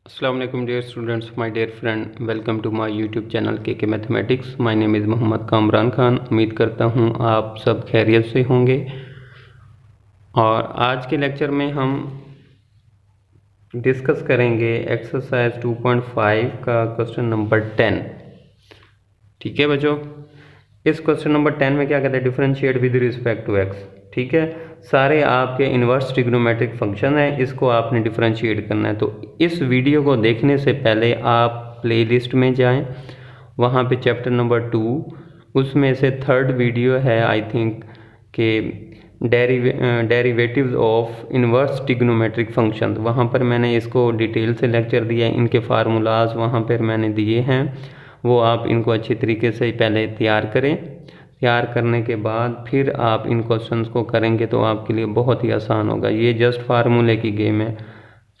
Assalamu alaikum dear students, my dear friend, welcome to my YouTube channel KK Mathematics. My name is Mohammad Kamran Khan. उम्मीद करता हूँ आप सब खैरियत से होंगे। और आज के लेक्चर में हम डिस्कस करेंगे एक्सरसाइज 2.5 का क्वेश्चन नंबर 10। ठीक है बच्चों, इस क्वेश्चन नंबर 10 में क्या कहते हैं, differentiate with respect to x. ठीक है, सारे आपके इन्वर्स ट्रिग्नोमेट्रिक फंक्शन है, इसको आपने डिफरेंशिएट करना है। तो इस वीडियो को देखने से पहले आप प्लेलिस्ट में जाएं, वहाँ पे चैप्टर नंबर 2 उसमें से थर्ड वीडियो है आई थिंक के derivatives of inverse trigonometric function. वहाँ पर मैंने इसको डिटेल से लेक्चर दिया है, इनके फार्मूलाज वहाँ पर मैंने दिए हैं, वो आप इनको अच्छी तरीके से पहले तैयार करें। तैयार करने के बाद फिर आप इन क्वेश्चंस को करेंगे तो आपके लिए बहुत ही आसान होगा। ये जस्ट फार्मूले की गेम है,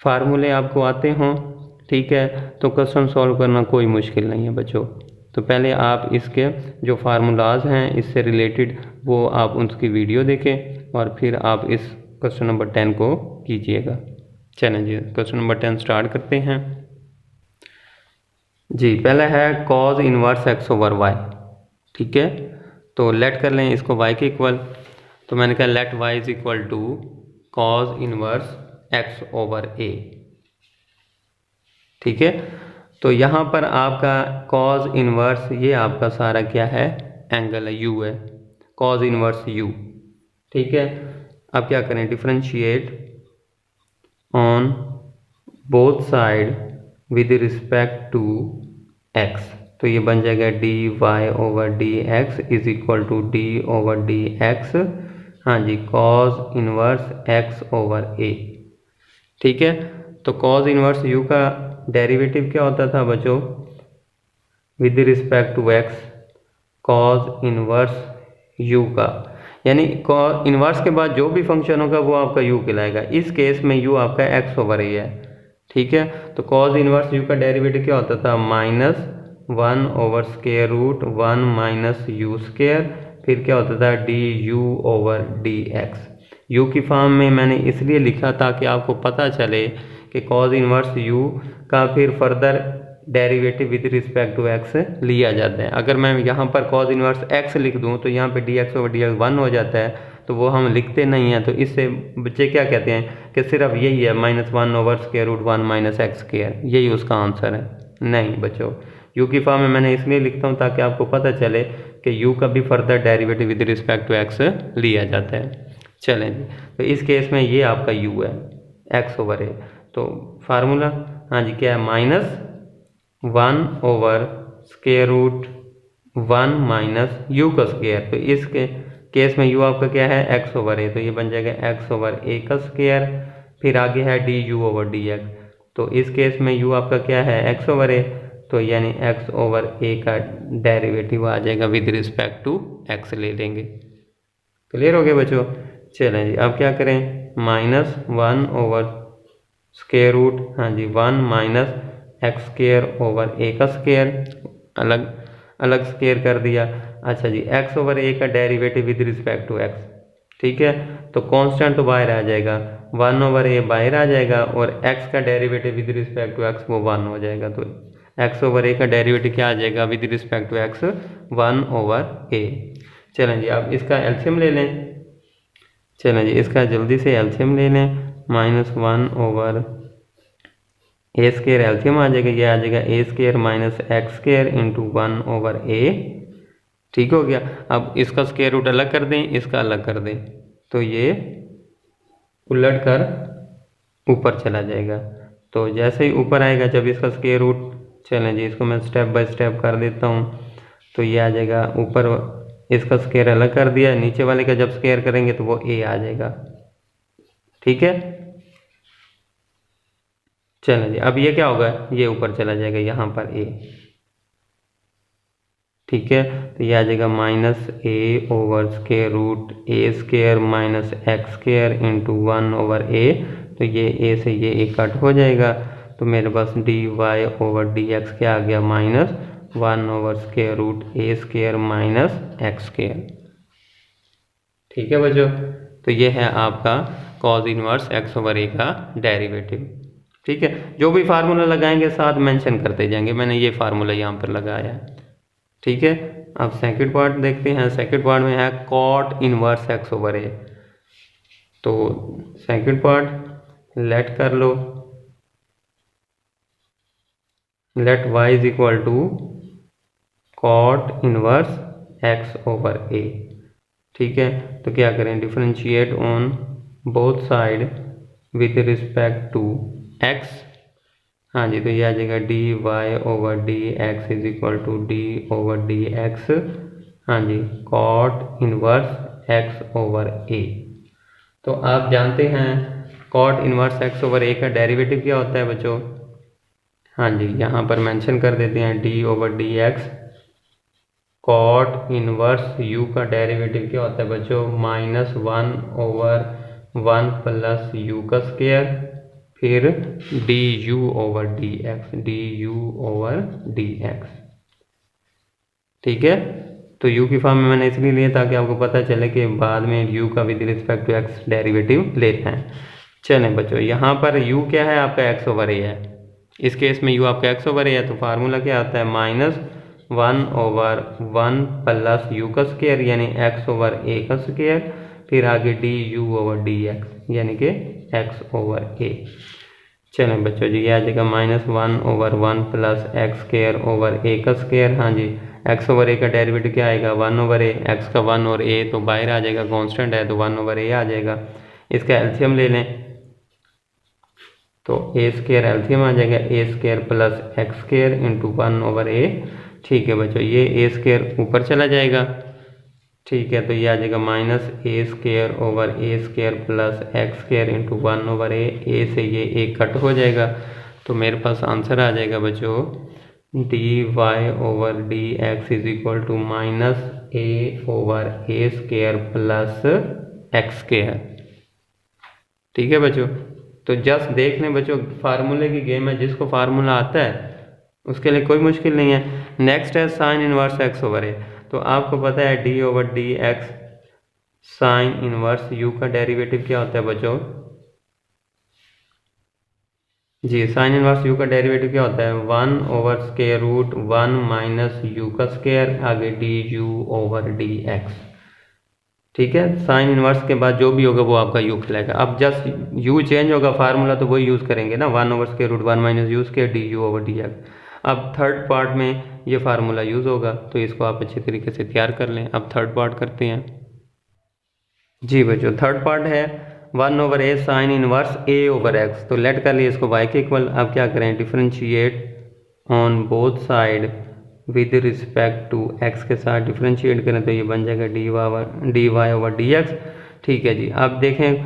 फार्मूले आपको आते हों, ठीक है, तो क्वेश्चन सॉल्व करना कोई मुश्किल नहीं है बच्चों। तो पहले आप इसके जो फार्मूलाज हैं इससे रिलेटेड वो आप उसकी वीडियो देखें और फिर आप इस क्वेश्चन नंबर 10 को कीजिएगा। चलें जी, क्वेश्चन नंबर 10 स्टार्ट करते हैं जी। पहला है cos inverse x over y. ठीक है, तो लेट कर लें इसको y के इक्वल। तो मैंने कहा let y is equal to cos inverse x over a। ठीक है, तो यहाँ पर आपका कॉज इनवर्स ये आपका सारा क्या है, एंगल है, u है, कॉज इनवर्स u। ठीक है, अब क्या करें, differentiate on both side with respect to x। तो ये बन जाएगा D Y over D x is equal to D over D x, हाँ जी, कॉज इनवर्स एक्स ओवर ए। ठीक है, तो कॉज इनवर्स यू का डेरिवेटिव क्या होता था बच्चों, with respect to x, cos inverse u का, यानी कॉज इनवर्स के बाद जो भी फंक्शन होगा वो आपका यू कहलाएगा। इस केस में यू आपका एक्स ओवर ए है। ठीक है, तो कॉज इनवर्स यू का डेरिवेटिव क्या होता था, -1 over square root 1 minus you square, फिर क्या होता था d u over D x. U की फॉर्म में मैंने इसलिए लिखा ताकि आपको पता चले कि कॉज इनवर्स यू का फिर further derivative with respect to x लिया जाता है। अगर मैं यहाँ पर कॉज इनवर्स एक्स लिख दूँ तो यहाँ पे D x over D x 1 हो जाता है, तो वो हम लिखते नहीं हैं। तो इससे बच्चे क्या कहते हैं कि सिर्फ यही है -1 over square root 1 minus x square, यही उसका आंसर है। नहीं बच्चों, यू की फॉर्म में मैंने इसलिए लिखता हूँ ताकि आपको पता चले कि यू का भी further derivative with respect to x लिया जाता है। चलें जी, तो इस केस में ये आपका यू है, एक्स ओवर ए। तो फार्मूला, हाँ जी, क्या है, -1 over square root 1 minus u का स्क्वायर। तो इसके केस में यू आपका क्या है, एक्स ओवर ए, तो ये बन जाएगा एक्स ओवर ए का स्क्वायर। फिर आगे है D u over D x, तो इस केस में यू आपका क्या है, एक्स ओवर ए, तो यानी x ओवर a का डेरिवेटिव आ जाएगा विद रिस्पेक्ट टू x ले लेंगे। क्लियर हो गया बच्चों। चलें जी, अब क्या करें, -1 ओवर स्क्वायर रूट, हाँ जी, 1 minus x square over a का स्क्वायर, अलग अलग स्क्वायर कर दिया। अच्छा जी, x ओवर a का derivative with respect to x। ठीक है, तो कांस्टेंट तो बाहर आ जाएगा, 1 ओवर a बाहर आ जाएगा और x का derivative with respect to x वो 1 हो जाएगा। तो x ओवर a का डेरिवेटिव क्या आ जाएगा with respect to x, 1 over a। चलें जी, अब इसका एलसीएम ले लें। चलें जी, इसका जल्दी से एलसीएम ले लें। -1 ओवर a स्क्वायर एलसीएम आ जाएगा, ये आ जाएगा a square minus x square into 1 over a। ठीक हो गया। अब इसका स्क्वायर रूट अलग कर दें, इसका अलग कर दें, तो ये उलट कर ऊपर चला जाएगा। तो जैसे ही ऊपर आएगा जब इसका स्क्वायर रूट, चलें जी, इसको मैं स्टेप बाय स्टेप कर देता हूँ। तो ये आ जाएगा ऊपर, इसका स्क्वायर अलग कर दिया, नीचे वाले का जब स्क्वायर करेंगे तो वो a आ जाएगा। ठीक है, चलें जी, अब ये क्या होगा, ये ऊपर चला जाएगा यहाँ पर a। ठीक है, तो ये आ जाएगा -a over square root a square minus x square into 1 over a। तो ये a से ये a कट हो जाएगा, तो मेरे पास D Y over D X क्या आ गया, -1 over square root a square minus x square. ठीक है बच्चों, तो ये है आपका cos inverse x over a का डेरिवेटिव। ठीक है, जो भी फार्मूला लगाएंगे साथ मेंशन करते जाएंगे। मैंने ये फार्मूला यहाँ पर लगाया है। ठीक है, अब सेकंड पार्ट देखते हैं। सेकंड पार्ट में है कॉट इनवर्स एक्स ओवर ए। तो सेकंड पार्ट लेट कर लो, let y is equal to cot inverse x over ए। ठीक है, तो क्या करें, differentiate on both side with respect to x। हाँ जी, तो ये आ जाएगा D Y over D x is equal to D over D x, हाँ जी, कॉट इनवर्स एक्स ओवर ए। तो आप जानते हैं कॉट इनवर्स एक्स ओवर ए का डेरिवेटिव क्या होता है बच्चों। हाँ जी, यहाँ पर मेंशन कर देते हैं d over D x. Cot inverse u का डेरिवेटिव क्या होता है बच्चों, -1/1 प्लस यू का स्क्वायर, फिर d u over D x, d u over D x. ठीक है, तो u की फॉर्म में मैंने इसलिए लिया ताकि आपको पता चले कि बाद में u का with respect to x derivative लेते हैं। चलें बच्चों, यहाँ पर u क्या है आपका x ओवर a है। इस केस में u आपका x ओवर a है, तो फार्मूला क्या आता है, -1/1 प्लस यू का स्क्वायर यानी x ओवर a का स्क्वायर, फिर आगे d u over D x यानी कि x ओवर a। चलें बच्चों जी, ये आ जाएगा -1/1 plus x square over a का स्क्वायर। हाँ जी, x ओवर a का डेरिवेटिव क्या आएगा, 1 ओवर a, x का 1 और a तो बाहर आ जाएगा, कांस्टेंट है तो 1 ओवर a आ जाएगा। इसका एलसीएम ले लें तो a स्क्वायर एलसीएम आ जाएगा, a square plus x square into 1 over a। ठीक है बच्चों, ये a स्क्वायर ऊपर चला जाएगा। ठीक है, तो ये आ जाएगा -a square over a square plus x square into 1 over a से ये a कट हो जाएगा, तो मेरे पास आंसर आ जाएगा बच्चों d Y over D x is equal to -a over a square plus x square. ठीक है बच्चों, तो जस्ट देख लें बच्चों, फार्मूले की गेम है, जिसको फार्मूला आता है उसके लिए कोई मुश्किल नहीं है। नेक्स्ट है साइन इनवर्स एक्स ओवर ए। तो आपको पता है d over D x sine inverse u का डेरिवेटिव क्या होता है बच्चों जी, साइन इनवर्स यू का डेरिवेटिव क्या होता है, 1 over square root 1 minus u का स्क्वायर, आगे d u over D x. ठीक है, साइन इनवर्स के बाद जो भी होगा वो आपका यू कहलाएगा। अब जस्ट यू चेंज होगा, फार्मूला तो वही यूज़ करेंगे ना, 1 over square root 1 minus you square d u over D x. अब थर्ड पार्ट में ये फार्मूला यूज़ होगा, तो इसको आप अच्छे तरीके से तैयार कर लें। अब थर्ड पार्ट करते हैं जी बच्चों। थर्ड पार्ट है 1 over a sine inverse a over x. तो लेट कर लिए इसको y के इक्वल। अब क्या करें, differentiate on both side with respect to x के साथ डिफरेंशिएट करें, तो ये बन जाएगा D Y over D x. ठीक है जी, अब देखें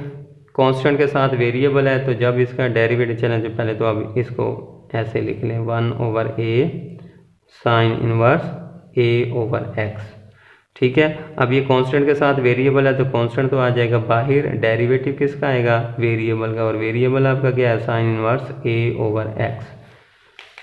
कांस्टेंट के साथ वेरिएबल है, तो जब इसका डेरिवेटिव चलें तो पहले तो अब इसको ऐसे लिख लें, 1 over a sine inverse a over x. ठीक है, अब ये कांस्टेंट के साथ वेरिएबल है तो कांस्टेंट तो आ जाएगा बाहर, डेरिवेटिव किसका आएगा, वेरिएबल का, और वेरिएबल आपका क्या है, sine inverse a over x.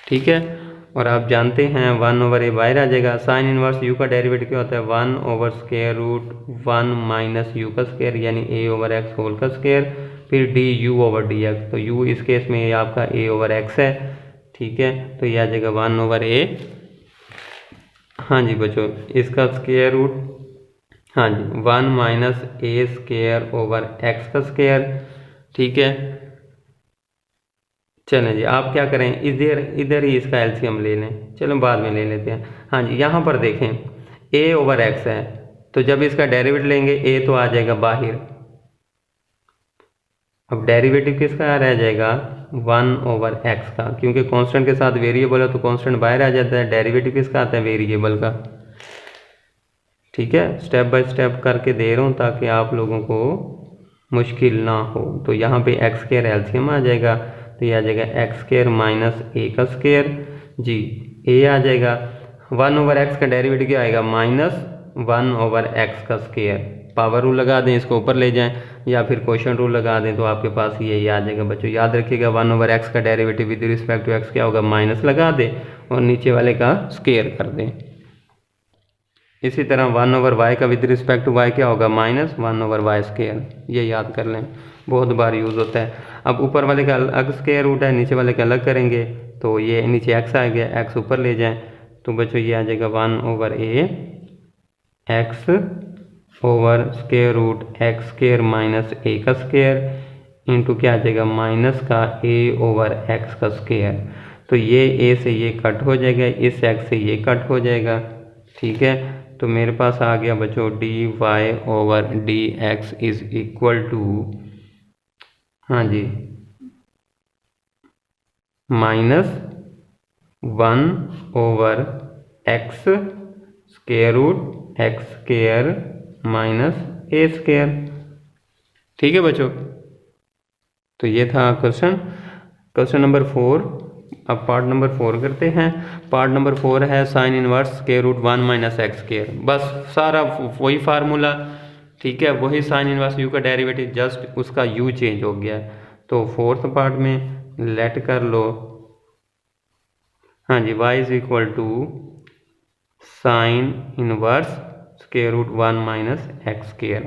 ठीक है, और आप जानते हैं 1 ओवर ए बाहर आ जाएगा। साइन इनवर्स यू का डेरिवेटिव क्या होता है, 1 over square root 1 minus u का स्क्वायर यानी ए ओवर एक्स होल का स्क्वायर, फिर d u over D x. तो यू इस केस में ये आपका ए ओवर एक्स है। ठीक है, तो ये आ जाएगा 1 ओवर ए, हाँ जी बच्चों, इसका स्क्वायर रूट, हाँ जी, 1 minus A square over x का स्क्वायर। ठीक है, चलें जी, आप क्या करें, इधर ही इसका एलसीएम ले लें, चलो बाद में ले लेते हैं। हाँ जी, यहाँ पर देखें a ओवर x है, तो जब इसका डेरिवेटिव लेंगे a तो आ जाएगा बाहर। अब डेरिवेटिव किसका रह जाएगा, 1 ओवर x का, क्योंकि कांस्टेंट के साथ वेरिएबल है तो कांस्टेंट बाहर आ जाता है। डेरिवेटिव किसका आता है, वेरिएबल का। ठीक है, स्टेप बाय स्टेप करके दे रहा हूँ ताकि आप लोगों को मुश्किल ना हो। तो यहाँ पे एक्स स्क्वायर एलसीएम आ जाएगा, तो ये आ जाएगा एक्स स्क्वायर माइनस ए का स्क्वायर जी, ए आ जाएगा। 1 ओवर एक्स का डेरिवेटिव क्या आएगा, -1 ओवर एक्स का स्क्वायर। पावर रूल लगा दें, इसको ऊपर ले जाएं, या फिर क्वेश्चन रूल लगा दें, तो आपके पास ये आ जाएगा बच्चों। याद रखिएगा 1 ओवर एक्स का derivative with respect to x क्या होगा, माइनस लगा दें और नीचे वाले का स्क्वायर कर दें। इसी तरह 1 ओवर वाई का विद रिस्पेक्ट टू वाई क्या होगा, -1 ओवर वाई स्क्वायर, ये याद कर लें। बहुत बार यूज़ होता है। अब ऊपर वाले का अलग स्क्वायर रूट है, नीचे वाले का अलग करेंगे तो ये नीचे एक्स आ गया, एक्स ऊपर ले जाएं तो बच्चों ये आ जाएगा 1/a X over square root X square minus A का स्क्वायर इंटू क्या आ जाएगा माइनस का a ओवर एक्स का स्क्वायर। तो ये a से ये कट हो जाएगा, इस x से ये कट हो जाएगा। ठीक है, तो मेरे पास आ गया बच्चों dy over dx is equal to, हाँ जी, -1/x square root X square minus A square. ठीक है बच्चों, तो ये था क्वेश्चन नंबर 4। अब पार्ट नंबर 4 करते हैं। पार्ट नंबर 4 है sine inverse square root 1 minus x square. बस सारा वही फार्मूला, ठीक है, वही साइन इनवर्स यू का डेरिवेटिव, जस्ट उसका यू चेंज हो गया। तो 4th पार्ट में लेट कर लो, हाँ जी, y is equal to sine inverse square root 1 minus x square.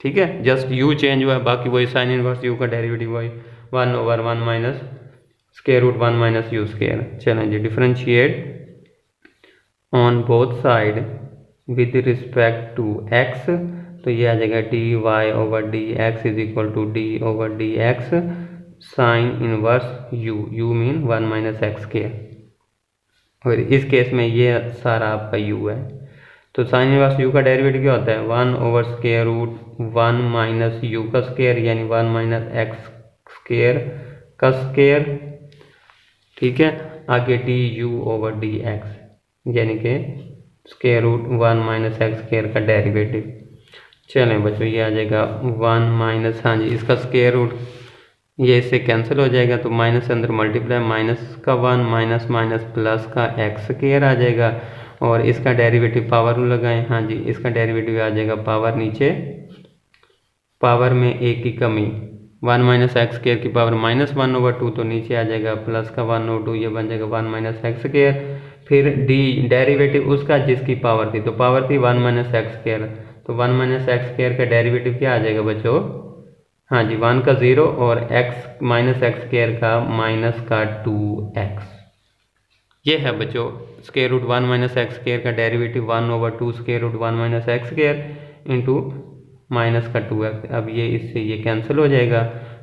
ठीक है, जस्ट u चेंज हुआ है, बाकी वही साइन इनवर्स u का डेरिवेटिव वही 1/1 minus square root 1 minus you square. चलें जी, differentiate on both side with respect to x, तो ये आ जाएगा dy over dx is equal to d over dx sine inverse u mean 1 minus x square. और इस case में ये सारा आपका u है। तो साइन इनवर्स u का डेरिवेटिव क्या होता है 1 over square root 1 minus u का स्क्वायर यानी 1 माइनस एक्स स्क्वायर का स्क्वायर। ठीक है, आगे du ओवर dx यानी कि square root 1 minus x square का डेरिवेटिव। चलें बच्चों, ये आ जाएगा 1 माइनस, हाँ जी, इसका स्क्वायर रूट ये इससे कैंसिल हो जाएगा तो माइनस अंदर मल्टीप्लाई, माइनस का 1 माइनस माइनस प्लस का एक्स स्क्वायर आ जाएगा और इसका डेरिवेटिव पावर में लगाएं, हाँ जी, इसका डेरिवेटिव आ जाएगा पावर नीचे, पावर में एक की कमी 1 माइनस एक्स स्क्वायर की पावर -1/2, तो नीचे आ जाएगा प्लस का 1/2, ये बन जाएगा 1 माइनस एक्स स्क्वायर। फिर डी डेरिवेटिव उसका जिसकी पावर थी, तो पावर थी 1 माइनस एक्स स्क्वायर, तो 1 माइनस एक्स स्क्वायर का डेरिवेटिव क्या आ जाएगा बच्चों, हाँ जी, 1 का 0 और x माइनस एक्स स्क्वायर का माइनस का 2x। ये है बच्चों square root 1 minus x square का derivative 1/2 square root 1 minus x square into minus का 2x। अब ये इससे ये कैंसिल हो जाएगा,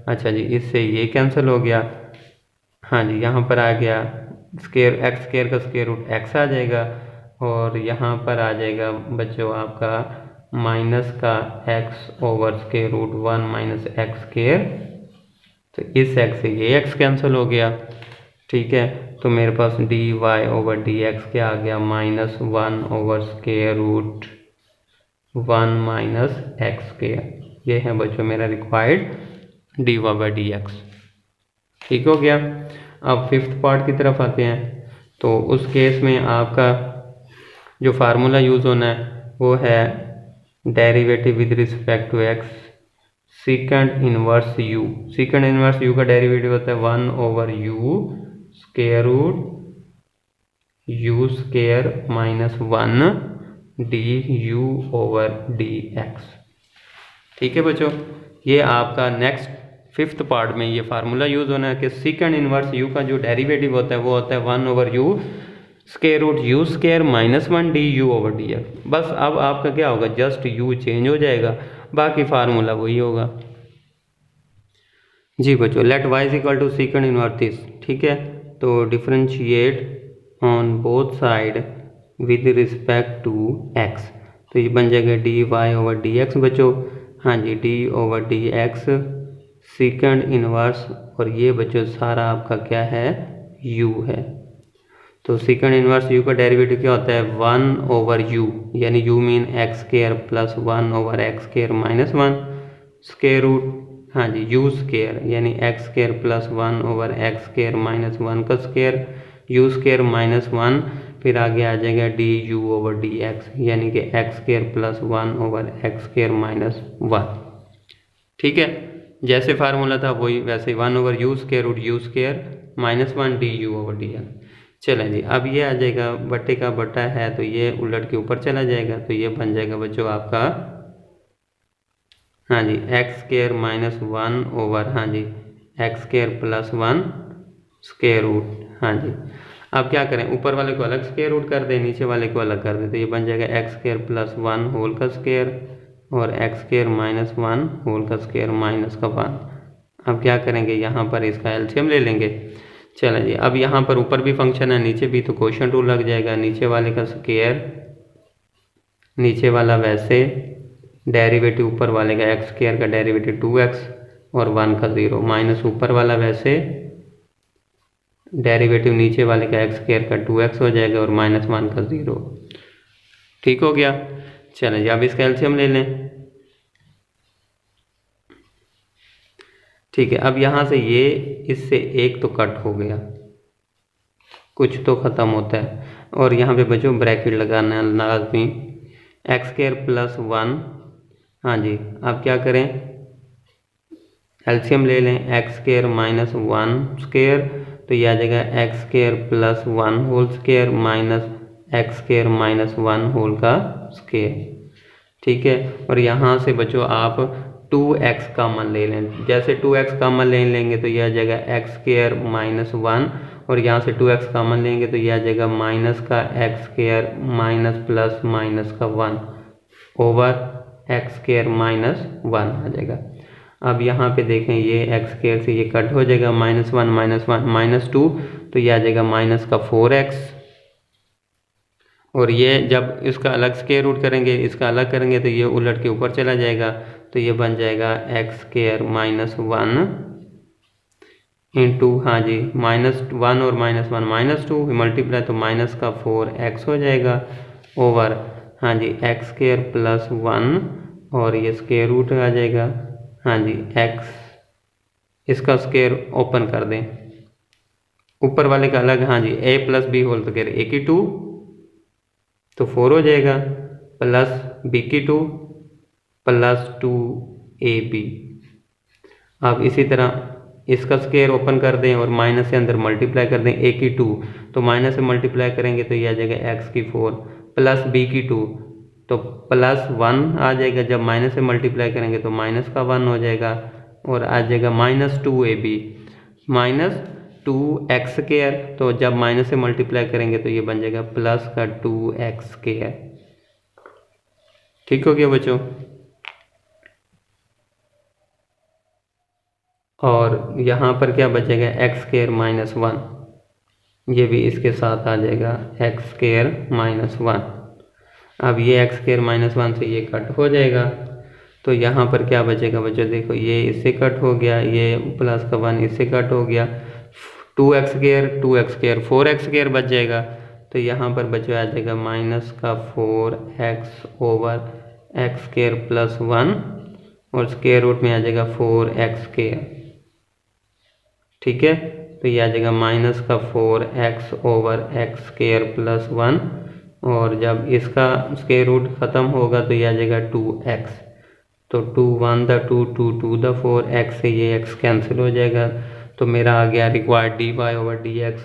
अच्छा जी, इससे ये कैंसिल हो गया, हाँ जी, यहाँ पर आ गया स्क्वायर एक्स स्क्वायर का स्क्वायर रूट x आ जाएगा और यहाँ पर आ जाएगा बच्चों आपका माइनस का x over square root 1 minus x square, तो इस x से ये x कैंसिल हो गया। ठीक है, तो मेरे पास dy ओवर dx क्या आ गया -1 over square root 1 minus x square. ये है बच्चों मेरा रिक्वायर्ड dy ओवर dx। ठीक हो गया। अब 5th पार्ट की तरफ आते हैं। तो उस केस में आपका जो फार्मूला यूज़ होना है वो है derivative with respect to x second inverse u। Second inverse u का डेरिवेटिव होता है 1 over u square root u square minus 1 du over dx। ठीक है बच्चों, ये आपका नेक्स्ट 5th पार्ट में ये फार्मूला यूज़ होना है कि सेकंड इनवर्स u का जो डेरिवेटिव होता है वो होता है 1 over u square root u square minus 1 du over dx। बस अब आपका क्या होगा, जस्ट u चेंज हो जाएगा, बाकी फार्मूला वही होगा। जी बच्चों, let y is equal to second inverse this. ठीक है, तो differentiate on both side with respect to x, तो ये बन जाएगा dy ओवर dx बच्चों, हाँ जी, d over dx second inverse, और ये बच्चों सारा आपका क्या है u है। तो सेकंड इनवर्स u का डेरिवेटिव क्या होता है 1 ओवर u यानी u mean x square plus 1 over x square minus 1 square root, हाँ जी, u स्क्वायर यानी x square plus 1 over x square minus 1 का स्क्वायर u स्क्वायर माइनस 1, फिर आगे आ जाएगा du ओवर dx यानी कि x square plus 1 over x square minus 1। ठीक है, जैसे फार्मूला था वही वैसे 1 over u square root u square minus 1 du over dx। चलें जी, अब ये आ जाएगा बट्टे का बट्टा है तो ये उलट के ऊपर चला जाएगा, तो ये बन जाएगा बच्चों आपका, हाँ जी एक्स स्केयर माइनस 1 ओवर हाँ जी X square plus 1 square root. हाँ जी अब क्या करें, ऊपर वाले को अलग स्केयर रूट कर दें, नीचे वाले को अलग कर दें, तो ये बन जाएगा एक्स स्केयर प्लस 1 होल का स्केयर और एक्स स्केयर माइनस 1 होल का स्केयर माइनस का 1। अब क्या करेंगे, यहाँ पर इसका एलसीएम ले लेंगे। चलें जी, अब यहाँ पर ऊपर भी फंक्शन है नीचे भी, तो क्वोशिएंट रूल लग जाएगा, नीचे वाले का स्केयर नीचे वाला वैसे, डेरिवेटिव ऊपर वाले का एक्स स्केयर का डेरिवेटिव 2x और 1 का 0 माइनस ऊपर वाला वैसे, डेरिवेटिव नीचे वाले का एक्स स्केयर का 2x हो जाएगा और माइनस 1 का 0। ठीक हो गया। चलें जी अब इसका एलसीएम ले लें। ठीक है, अब यहाँ से ये इससे एक तो कट हो गया, कुछ तो ख़त्म होता है, और यहाँ पे बच्चों ब्रैकेट लगाना है लाजमी, एक्स स्केयर प्लस 1। हाँ जी अब क्या करें, एलसीएम ले लें, एक्स स्केयर माइनस 1 स्केयर, तो यह आ जाएगा x square plus 1 whole square minus x square minus 1 whole का स्केयर। ठीक है, और यहाँ से बच्चों आप 2x कॉमन ले लें, जैसे 2x कॉमन ले लेंगे तो यह आ जाएगा एक्स स्केयर माइनस 1, और यहाँ से 2x कॉमन लेंगे तो यह आ जाएगा माइनस का x square minus plus minus का 1 ओवर एक्स स्केयर माइनस 1 आ जाएगा। अब यहाँ पे देखें ये एक्स स्केयर से ये कट हो जाएगा, माइनस 1 माइनस 1 माइनस 2, तो ये आ जाएगा माइनस का 4x, और ये जब इसका अलग स्केयर रूट करेंगे, इसका अलग करेंगे तो ये उलट के ऊपर चला जाएगा, तो ये बन जाएगा एक्स स्केयर माइनस 1 इंटू हाँ जी माइनस 1 और माइनस 1 माइनस 2 मल्टीप्लाई, तो माइनस का 4x हो जाएगा ओवर हाँ जी एक्स स्केयर प्लस 1 और ये स्केयर रूट आ जाएगा हाँ जी x, इसका स्केयर ओपन कर दें, ऊपर वाले का अलग हाँ जी a plus b whole square a की 2 तो 4 हो जाएगा, प्लस b की 2 प्लस 2ab। अब इसी तरह इसका स्केयर ओपन कर दें और माइनस से अंदर मल्टीप्लाई कर दें, a की 2 तो माइनस से मल्टीप्लाई करेंगे तो ये आ जाएगा x की 4 प्लस b की 2 तो प्लस 1 आ जाएगा, जब माइनस से मल्टीप्लाई करेंगे तो माइनस का 1 हो जाएगा, और आ जाएगा minus 2ab minus 2x square, तो जब माइनस से मल्टीप्लाई करेंगे तो ये बन जाएगा प्लस का 2x स्केयर। ठीक हो गया बच्चों, और यहाँ पर क्या बचेगा एक्स स्केयर माइनस 1, ये भी इसके साथ आ जाएगा एक्स स्केयर माइनस 1। अब ये एक्स स्केयर माइनस 1 से ये कट हो जाएगा, तो यहाँ पर क्या बचेगा बच्चों, देखो ये इससे कट हो गया, ये प्लस का 1 इससे कट हो गया, 2x स्केयर 4x स्केयर बच जाएगा, तो यहाँ पर बच्चों आ जाएगा माइनस का 4x over x square plus 1 और स्केयर रूट में आ जाएगा 4x स्केयर। ठीक है, तो ये आ जाएगा माइनस का 4x over x square plus 1, और जब इसका स्केयर रूट ख़त्म होगा तो ये आ जाएगा 2x, तो 2 1 द 2 2 2 द 4 x से ये x कैंसिल हो जाएगा, तो मेरा आ गया required dy over dx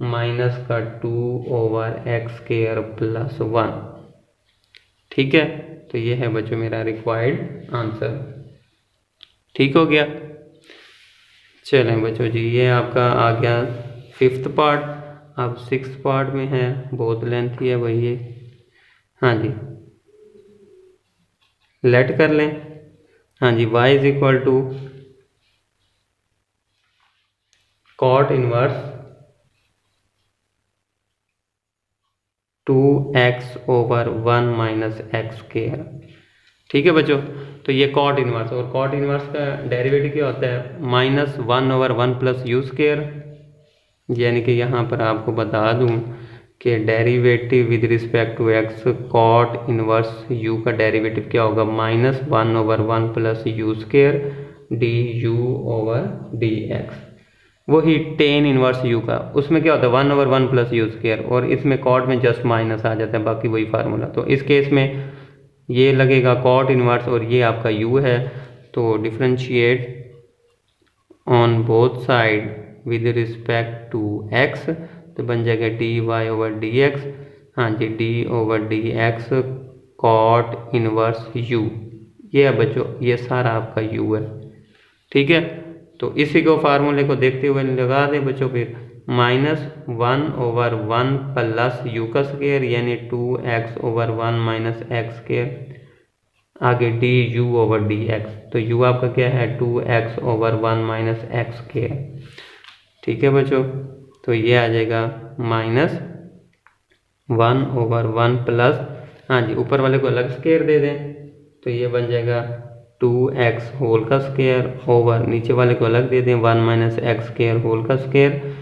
minus का 2 ओवर एक्स स्केयर प्लस 1। ठीक है, तो ये है बच्चों मेरा रिक्वायर्ड आंसर। ठीक हो गया। चलें बच्चों जी, ये आपका आ गया 5th पार्ट, अब 6th पार्ट में है, बहुत लेंथी है वही है। हाँ जी लेट कर लें, हाँ जी y is equal to cot inverse 2x over 1 minus x square. ठीक है बच्चों, तो ये कॉट इनवर्स, और कॉट इनवर्स का डेरिवेटिव क्या होता है, minus 1 over 1 plus u square, यानी कि यहाँ पर आपको बता दूँ कि derivative with respect to x cot inverse u का डेरिवेटिव क्या होगा, minus 1 over 1 plus u square d u over D x. वही टेन इनवर्स यू का, उसमें क्या होता है 1 ओवर 1 प्लस यू स्केयर, और इसमें कॉट में जस्ट माइनस आ जाता है, बाकी वही फार्मूला। तो इस केस में ये लगेगा कॉट इनवर्स और ये आपका यू है, तो differentiate on both side with respect to X, तो बन जाएगा D Y over D x, हाँ जी D over D x cot inverse U, ये है बच्चों, ये सारा आपका u है। ठीक है, तो इसी को फार्मूले को देखते हुए लगा दें बच्चों, फिर -1/1 प्लस u का स्क्वायर यानी 2x/1 माइनस एक्स स्क्वायर, आगे du/dx, तो u आपका क्या है 2x/1 माइनस एक्स स्क्वायर। ठीक है बच्चों, तो ये आ जाएगा -1/1 प्लस, हाँ जी ऊपर वाले को अलग स्क्वायर दे दें तो ये बन जाएगा 2x होल का स्क्वायर ओवर नीचे वाले को अलग दे दें 1 माइनस एक्स स्क्वायर होल का स्क्वायर।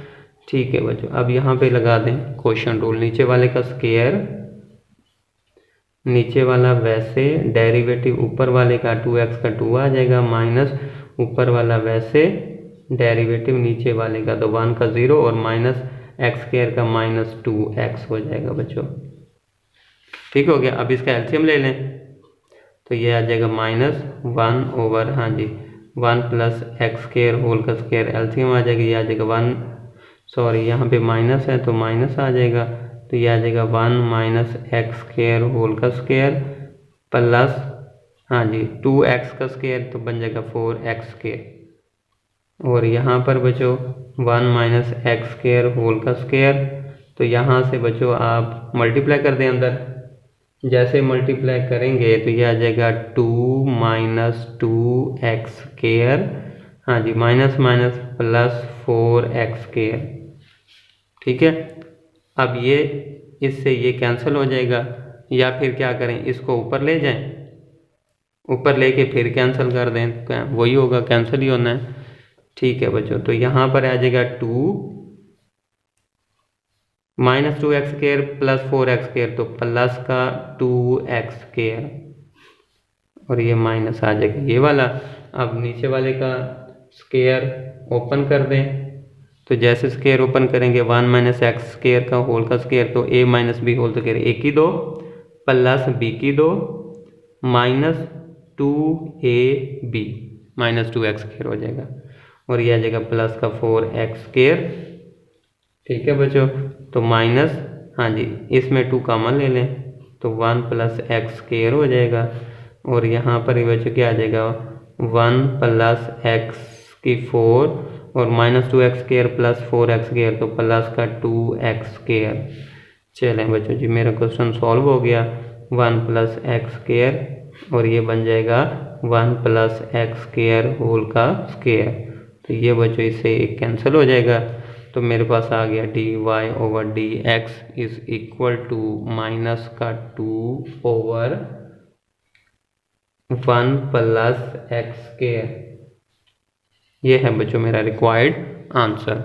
ठीक है बच्चों, अब यहाँ पे लगा दें क्वेश्चन रूल, नीचे वाले का स्क्वायर नीचे वाला वैसे, डेरिवेटिव ऊपर वाले का 2x का 2 आ जाएगा, माइनस ऊपर वाला वैसे, डेरिवेटिव नीचे वाले का तो 1 का 0 और माइनस एक्स स्क्वायर का -2x हो जाएगा बच्चों। ठीक हो गया, अब इसका एलसीएम ले लें तो ये आ जाएगा -1/, हाँ जी 1 प्लस एक्स स्क्वायर होल का स्क्वायर, एलसीएम आ जाएगा, ये आ जाएगा 1, सॉरी यहाँ पे माइनस है तो माइनस आ जाएगा, तो ये आ जाएगा 1 माइनस एक्स स्क्वायर होल का स्क्वायर प्लस, हाँ जी 2x का स्क्वायर तो बन जाएगा 4x स्क्वायर, और यहाँ पर बच्चों 1 माइनस एक्स स्क्वायर होल का स्क्वायर, तो यहाँ से बच्चों आप मल्टीप्लाई कर दें अंदर, जैसे मल्टीप्लाई करेंगे तो ये आ जाएगा 2 माइनस 2x स्क्वायर, हाँ जी minus minus plus 4x square. ठीक है, अब ये इससे ये कैंसिल हो जाएगा, या फिर क्या करें इसको ऊपर ले जाएं, ऊपर लेके फिर कैंसिल कर दें, वही होगा, कैंसिल ही होना है। ठीक है बच्चों, तो यहाँ पर आ जाएगा 2 minus 2x square plus 4x square, तो प्लस का 2x स्क्वायर और ये माइनस आ जाएगा ये वाला। अब नीचे वाले का स्क्वायर ओपन कर दें, तो जैसे स्क्वायर ओपन करेंगे 1 माइनस एक्स स्क्वायर का होल का स्क्वायर, तो a minus b whole square a की 2 प्लस b की 2 minus 2ab minus 2x square हो जाएगा, और ये आ जाएगा प्लस का 4x स्क्वायर। ठीक है बच्चों, तो माइनस, हाँ जी इसमें 2 कॉमन ले लें तो 1 प्लस एक्स स्क्वायर हो जाएगा, और यहाँ पर बच्चों क्या आ जाएगा 1 प्लस एक्स की 4 और minus 2x square plus 4x square, तो प्लस का 2x स्क्वायर। चलें बच्चों जी, मेरा क्वेश्चन सॉल्व हो गया, 1 प्लस एक्स स्क्वायर और ये बन जाएगा 1 प्लस एक्स स्क्वायर होल का स्क्वायर, तो ये बच्चों इससे एक कैंसिल हो जाएगा, तो मेरे पास आ गया dy/dx is equal to minus का 2/1 प्लस एक्स स्क्वायर। ये है बच्चों मेरा रिक्वायर्ड आंसर।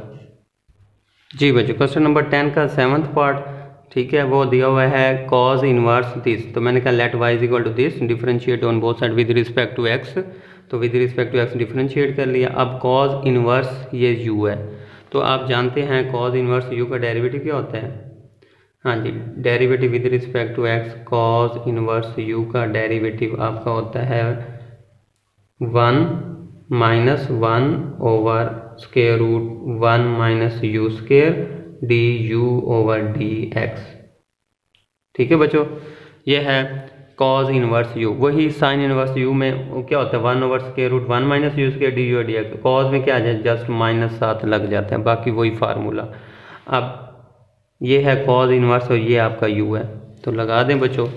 जी बच्चों, क्वेश्चन नंबर 10 का 7th पार्ट, ठीक है, वो दिया हुआ है cos इनवर्स दिस, तो मैंने कहा let y is equal to this, differentiate on both side with respect to x, तो with respect to x differentiate कर लिया। अब cos इनवर्स ये u है, तो आप जानते हैं cos इनवर्स u का डेरिवेटिव क्या होता है, हाँ जी derivative with respect to x, cos inverse u का डेरिवेटिव आपका होता है 1 minus 1/√1 minus u square du/dx। ठीक है बच्चों, ये है cos इनवर्स u। वही साइन इनवर्स u में क्या होता है 1/√1 minus u square du/dx, cos में क्या आ जाए जस्ट -7 लग जाता है, बाकी वही फार्मूला। अब ये है cos इनवर्स और ये आपका u है, तो लगा दें बच्चों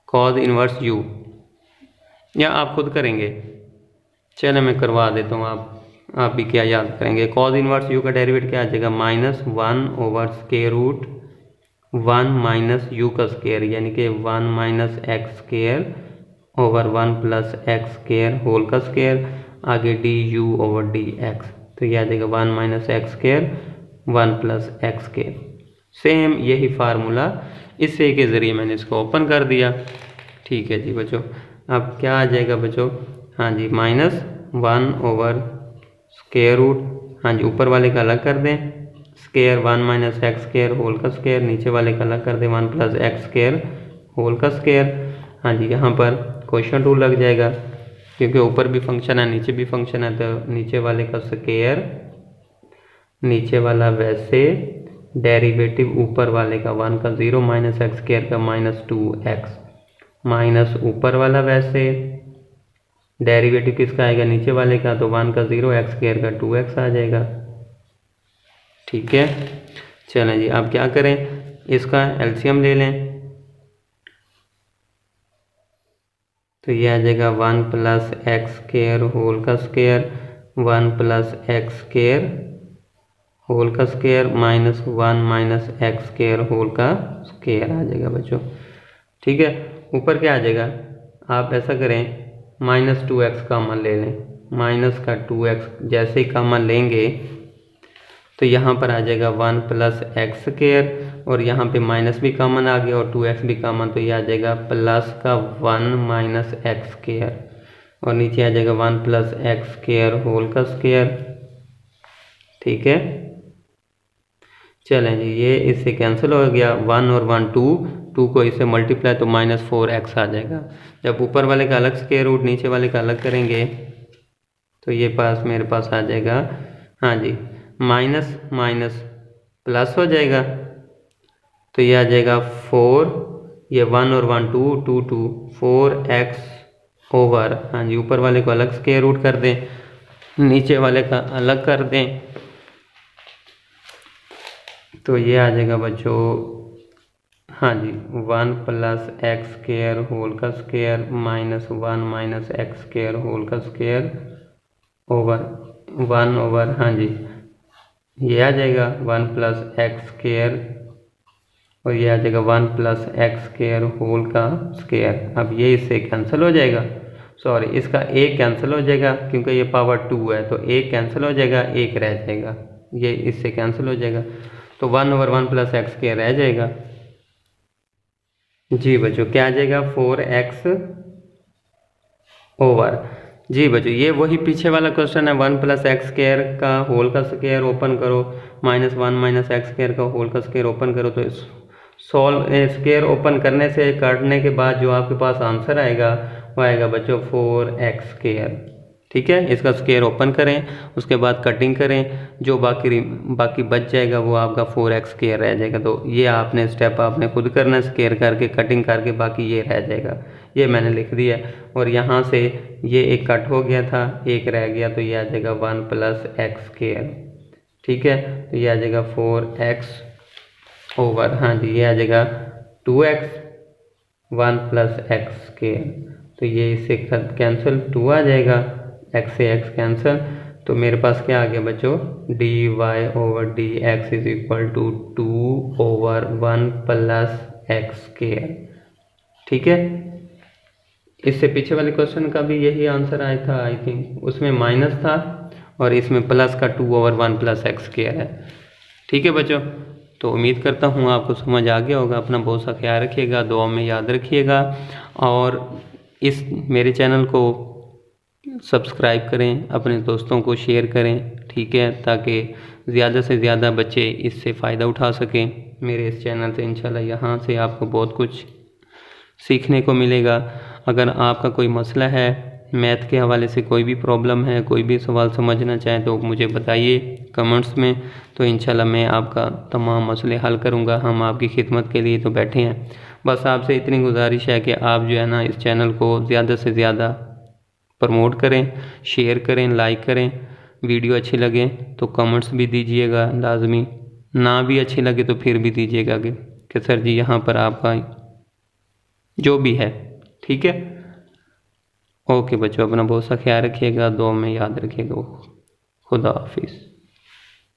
cos इनवर्स u, या आप खुद करेंगे, चलो मैं करवा देता हूँ, आप भी क्या याद करेंगे। cos इनवर्स u का डेरिवेटिव क्या आ जाएगा -1/√1 माइनस u का स्क्वायर, यानी कि 1 minus x square over 1 plus x square whole का स्क्वायर, आगे du/dx, तो ये आ जाएगा 1 minus x square 1 plus x square. Same यही फार्मूला इससे के ज़रिए मैंने इसको ओपन कर दिया। ठीक है जी बच्चों, अब क्या आ जाएगा बच्चों, हाँ जी -1/√, हाँ जी ऊपर वाले का अलग कर दें, square 1 minus x square whole का स्क्वायर, नीचे वाले का अलग कर दें 1 प्लस एक्स स्क्वायर होल का स्क्वायर। हाँ जी, यहाँ पर क्वेश्चन रूल लग जाएगा, क्योंकि ऊपर भी फंक्शन है नीचे भी फंक्शन है, तो नीचे वाले का स्क्वायर नीचे वाला वैसे, डेरिवेटिव ऊपर वाले का 1 का 0 माइनस एक्स स्क्वायर का -2x, माइनस ऊपर वाला वैसे, डेरिवेटिव किसका आएगा नीचे वाले का, तो 1 का 0, एक्स स्क्वायर का 2x आ जाएगा। ठीक है, चलें जी, अब क्या करें, इसका एलसीएम ले लें, तो ये आ जाएगा 1 प्लस एक्स स्क्वायर होल का square, 1 plus x square whole का square minus 1 minus x square whole का स्क्वायर आ जाएगा बच्चों। ठीक है, ऊपर क्या आ जाएगा, आप ऐसा करें माइनस 2x कॉमन ले लें, माइनस का 2x जैसे ही कॉमन लेंगे तो यहाँ पर आ जाएगा 1 प्लस एक्स स्क्वायर, और यहाँ पे माइनस भी कॉमन आ गया और 2x भी कॉमन, तो ये आ जाएगा प्लस का 1 माइनस एक्स स्क्वायर, और नीचे आ जाएगा 1 प्लस एक्स स्क्वायर होल का स्क्वायर। ठीक है, चलें जी, ये इससे कैंसिल हो गया, 1 और 1 2 को इससे मल्टीप्लाई तो माइनस 4x आ जाएगा। जब ऊपर वाले का अलग स्क्वायर रूट नीचे वाले का अलग करेंगे तो ये पास मेरे पास आ जाएगा, हाँ जी, माइनस माइनस प्लस हो जाएगा, तो ये आ जाएगा 4, ये 1 और 1 2 2 2 4x ओवर, हाँ जी, ऊपर वाले को अलग स्क्वायर रूट कर दें, नीचे वाले का अलग कर दें, तो ये आ जाएगा बच्चों, हाँ जी, 1 प्लस एक्स स्क्वायर होल का square minus 1 minus x square whole का स्क्वायर ओवर 1 ओवर, हाँ जी, ये आ जाएगा 1 प्लस एक्स स्क्वायर, और ये आ जाएगा 1 प्लस एक्स स्क्वायर होल का स्क्वायर। अब ये इससे कैंसिल हो जाएगा, सॉरी, इसका एक कैंसिल हो जाएगा क्योंकि ये पावर 2 है, तो एक कैंसिल हो जाएगा, एक रह जाएगा, ये इससे कैंसिल हो जाएगा, तो 1 ओवर 1 प्लस एक्स स्क्वायर रह जाएगा। जी बच्चों, क्या आ जाएगा 4x ओवर, जी बच्चों, ये वही पीछे वाला क्वेश्चन है, 1 प्लस एक्स स्क्वायर का होल का स्क्वायर ओपन करो माइनस 1 माइनस एक्स स्क्वायर का होल का स्क्वायर ओपन करो, तो सॉल्व स्क्वायर ओपन करने से काटने के बाद जो आपके पास आंसर आएगा वो आएगा बच्चों 4x स्क्वायर। ठीक है, इसका स्क्वायर ओपन करें, उसके बाद कटिंग करें, जो बाकी बच जाएगा वो आपका 4x स्क्वायर रह जाएगा। तो ये आपने स्टेप आपने खुद करना, स्क्वायर करके कटिंग करके, बाकी ये रह जाएगा, ये मैंने लिख दिया। और यहाँ से ये एक कट हो गया था, एक रह गया, तो ये आ जाएगा 1 प्लस एक्स स्क्वायर। ठीक है, तो ये आ जाएगा 4x ओवर, हाँ जी, ये आ जाएगा 2x 1 प्लस एक्स स्क्वायर, तो ये इससे कैंसिल 2 आ जाएगा, x से x कैंसिल, तो मेरे पास क्या आ गया बच्चों, dy over dx is equal to 2 over 1 plus x square. ठीक है, इससे पीछे वाले क्वेश्चन का भी यही आंसर आया था, आई थिंक उसमें माइनस था और इसमें प्लस का 2 ओवर 1 प्लस एक्स स्क्वायर है। ठीक है बच्चों, तो उम्मीद करता हूँ आपको समझ आ गया होगा। अपना बहुत सा ख्याल रखिएगा, दुआ में याद रखिएगा, और इस मेरे चैनल को सब्सक्राइब करें, अपने दोस्तों को शेयर करें। ठीक है, ताकि ज़्यादा से ज़्यादा बच्चे इससे फ़ायदा उठा सकें मेरे इस चैनल से। इंशाल्लाह यहाँ से आपको बहुत कुछ सीखने को मिलेगा। अगर आपका कोई मसला है, मैथ के हवाले से कोई भी प्रॉब्लम है, कोई भी सवाल समझना चाहें तो मुझे बताइए कमेंट्स में, तो इंशाल्लाह मैं आपका तमाम मसले हल करूँगा। हम आपकी खिदमत के लिए तो बैठे हैं। बस आपसे इतनी गुजारिश है कि आप जो है ना इस चैनल को ज़्यादा से ज़्यादा प्रमोट करें, शेयर करें, लाइक करें। वीडियो अच्छी लगे तो कमेंट्स भी दीजिएगा लाजमी, ना भी अच्छी लगे तो फिर भी दीजिएगा कि सर जी यहाँ पर आपका जो भी है। ठीक है, ओके बच्चों, अपना बहुत सा ख्याल रखिएगा, दुआ में याद रखिएगा। खुदा हाफिज़।